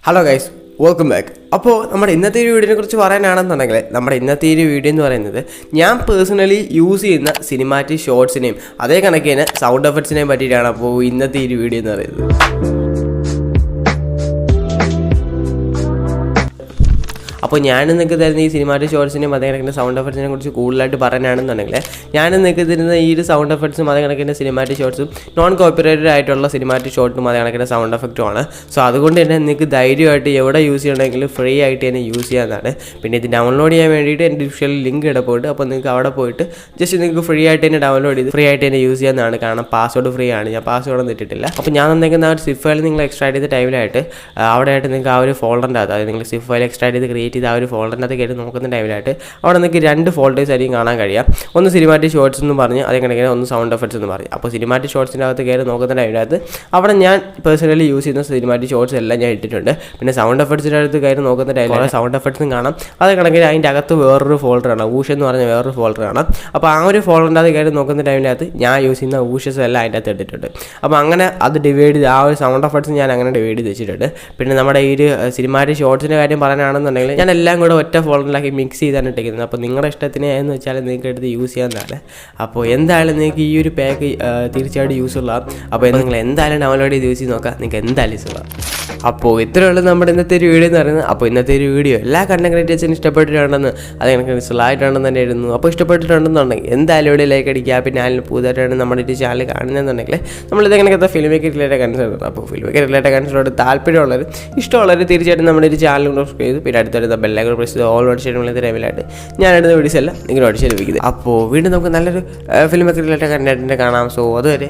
Hello guys, welcome back. അപ്പോൾ നമ്മുടെ ഇന്നത്തെ ഒരു വീഡിയോനെ കുറിച്ച് പറയാനാണെന്നുണ്ടെങ്കിൽ നമ്മുടെ ഇന്നത്തെ ഒരു വീഡിയോ എന്ന് പറയുന്നത് ഞാൻ പേഴ്സണലി യൂസ് ചെയ്യുന്ന സിനിമാറ്റിക് ഷോർട്സിനെയും അതേ കണക്കിന് സൗണ്ട് എഫക്ട്സിനെയും പറ്റിയിട്ടാണ് അപ്പോൾ ഇന്നത്തെ ഒരു വീഡിയോ എന്ന് പറയുന്നത്. അപ്പോൾ ഞാൻ നിങ്ങൾക്ക് തരുന്ന ഈ സിനിമാറ്റിക് ഷോർട്സിനെയും അതേ കണക്കിന് സൗണ്ട് എഫക്ട്സിനെ കുറിച്ച് കൂടുതലായിട്ട് പറയാനാണെന്നുണ്ടെങ്കിൽ ഞാൻ നിങ്ങൾക്ക് തരുന്ന ഈ ഒരു സൗണ്ട് എഫക്ട്സും അതേ കണക്കിന് സിനിമാറ്റിക് ഷോർട്സും നോൺ കോപ്പിറൈറ്റഡ് ആയിട്ടുള്ള സിനിമാറ്റിക് ഷോർട്ടും അതേ കണക്കിന് സൗണ്ട് എഫക്റ്റുമാണ്. സോ അതുകൊണ്ട് തന്നെ നിങ്ങൾക്ക് ധൈര്യമായിട്ട് എവിടെ യൂസ് ചെയ്യണമെങ്കിലും ഫ്രീ ആയിട്ട് തന്നെ യൂസ് ചെയ്യാവുന്നതാണ്. പിന്നെ ഇത് ഡൗൺലോഡ് ചെയ്യാൻ വേണ്ടിയിട്ട് എൻ്റെ ഡിസ്ക്രിപ്ഷനിൽ ലിങ്ക് ഇടപ്പോയിട്ട് അപ്പോൾ നിങ്ങൾക്ക് അവിടെ പോയിട്ട് ജസ്റ്റ് നിങ്ങൾക്ക് ഫ്രീ ആയിട്ട് തന്നെ ഡൗൺലോഡ് ചെയ്ത് ഫ്രീ ആയിട്ട് തന്നെ യൂസ് ചെയ്യാവുന്നതാണ്. കാരണം പാസ്വേഡ് ഫ്രീ ആണ്, ഞാൻ പാസ്വേഡ് ഒന്നും ഇട്ടിട്ടില്ല. അപ്പോൾ ഞാൻ തന്നേക്കുന്ന ആ ഒരു സിഫ് ഫയൽ നിങ്ങൾ എക്സ്ട്രാക്ട് ചെയ്ത ടൈമിലായിട്ട് അവിടെ ആയിട്ട് നിങ്ങൾക്ക് ആ ഒരു ഫോൾഡറിൻ്റെ അകത്ത്, അതായത് നിങ്ങൾ സിഫ് ഫയൽ എക്സ്ട്രാക്ട് ചെയ്ത് ക്രിയേറ്റ് ചെയ്ത് ആ ഒരു ഫോൾഡറിനകത്ത് കയറി നോക്കുന്ന ടൈമിലായിട്ട് അവിടെ നിങ്ങൾക്ക് രണ്ട് ഫോൾഡേഴ്സ് ആയിരിക്കും കാണാൻ കഴിയാം. ഒന്ന് സിനിമാറ്റിക് ഷോർട്സ് എന്ന് പറഞ്ഞ് അതേ കണക്കിന് ഒന്ന് സൗണ്ട് എഫക്ട്സ് എന്ന് പറയും. അപ്പോൾ സിനിമാറ്റിക് ഷോർട്സിൻ്റെ അകത്ത് കയറി നോക്കുന്ന ടൈമിനകത്ത് അവിടെ ഞാൻ പേഴ്സണലി യൂസ് ചെയ്യുന്ന സിനിമാറ്റിക് ഷോർട്സ് എല്ലാം ഞാൻ ഇട്ടിട്ടുണ്ട്. പിന്നെ സൗണ്ട് എഫക്ട്സിൻ്റെ അടുത്ത് കയറി നോക്കുന്ന ടൈമിൽ സൗണ്ട് എഫക്ട്സും കാണാം. അതേ കണക്കിന് അതിൻ്റെ അകത്ത് വേറൊരു ഫോൾഡറാണ്, ഊഷ് എന്ന് പറഞ്ഞ വേറൊരു ഫോൾഡറാണ്. അപ്പോൾ ആ ഒരു ഫോൾഡറിൻ്റെ അകത്ത് കയറി നോക്കുന്ന ടൈമിനകത്ത് ഞാൻ യൂസ് ചെയ്യുന്ന ഊഷസ് എല്ലാം അതിൻ്റെ അകത്ത് ഇട്ടിട്ടുണ്ട്. അപ്പോൾ അങ്ങനെ അത് ഡിവൈഡ് ചെയ്ത് ആ ഒരു സൗണ്ട് എഫക്ട്സ് ഞാൻ അങ്ങനെ ഡിവൈഡ് ചെയ്ത് വെച്ചിട്ടുണ്ട്. പിന്നെ നമ്മുടെ ഈ ഒരു സിനിമാറ്റിക് ഷോർട്സിൻ്റെ കാര്യം പറയാനാണെന്നുണ്ടെങ്കിൽ ഞാൻ എല്ലാം കൂടെ ഒറ്റ ഫോൾഡറിലാക്കി മിക്സ് ചെയ്താണ് ഇട്ടിരിക്കുന്നത്. അപ്പോൾ നിങ്ങളുടെ ഇഷ്ടത്തിന് എന്ന് വെച്ചാൽ നിങ്ങൾക്ക് എടുത്ത് യൂസ് ചെയ്യാവുന്നതാണ്. അപ്പോൾ എന്തായാലും നിങ്ങൾക്ക് ഈ ഒരു പാക്ക് തീർച്ചയായിട്ടും യൂസ്ഫുൾ ആകും. അപ്പോൾ നിങ്ങൾ എന്തായാലും ഡൗൺലോഡ് ചെയ്ത് യൂസ് ചെയ്ത് നോക്കാം, നിങ്ങൾക്ക് എന്തായാലും യൂസ്ഫുൾ ആകും. അപ്പോൾ ഇത്രയുള്ള നമ്മുടെ ഇന്നത്തെ ഒരു വീഡിയോ എന്ന് പറയുന്നത്. അപ്പോൾ ഇന്നത്തെ ഒരു വീഡിയോ എല്ലാ കണ്ടന്റ് ക്രിയേറ്റേഴ്സിനും ഇഷ്ടപ്പെട്ടിട്ടുണ്ടെന്ന് അത് എനിക്ക് യൂസ്ഫുള്ളായിട്ടുണ്ടെന്ന് തന്നെ എഴുതുന്നു. അപ്പോൾ ഇഷ്ടപ്പെട്ടിട്ടുണ്ടെന്നുണ്ടെങ്കിൽ എന്തായാലും ഇവിടെ ലൈക്ക് അടിക്കുക. പിന്നെ അതിന് പുതുതായിട്ടാണ് നമ്മുടെ ഒരു ചാനൽ കാണുന്നതെന്നുണ്ടെങ്കിൽ നമ്മളിതെങ്ങനെയൊക്കെ ഫിലിം മേക്കർ റിലേറ്റഡ് കൺസേൺ, അപ്പോൾ ഫിലിം മേക്കർ റിലേറ്റഡ് കൺസേണോട് താല്പര്യമുള്ളവർ ഇഷ്ടമുള്ളവർ തീർച്ചയായിട്ടും നമ്മുടെ ഒരു ചാനൽ സബ്സ്ക്രൈബ് ചെയ്ത് പിന്നെ അടുത്തടുത്ത ബെല്ലൈക്കൺ പ്രസ് ചെയ്ത് ഓൾ നോട്ടിഫിക്കേഷൻ ടൈമിലായിട്ട് ഞാൻ എടുത്ത വീഡിയോസ് എല്ലാം നിങ്ങൾ നോട്ടിഫിക്കേഷൻ ലഭിക്കുന്നത്. അപ്പോൾ വീണ്ടും നമുക്ക് നല്ലൊരു ഫിലിം മേക്കർ റിലേറ്റഡ് കണ്ടന്റിനെ കാണാം. സോ അതുവരെ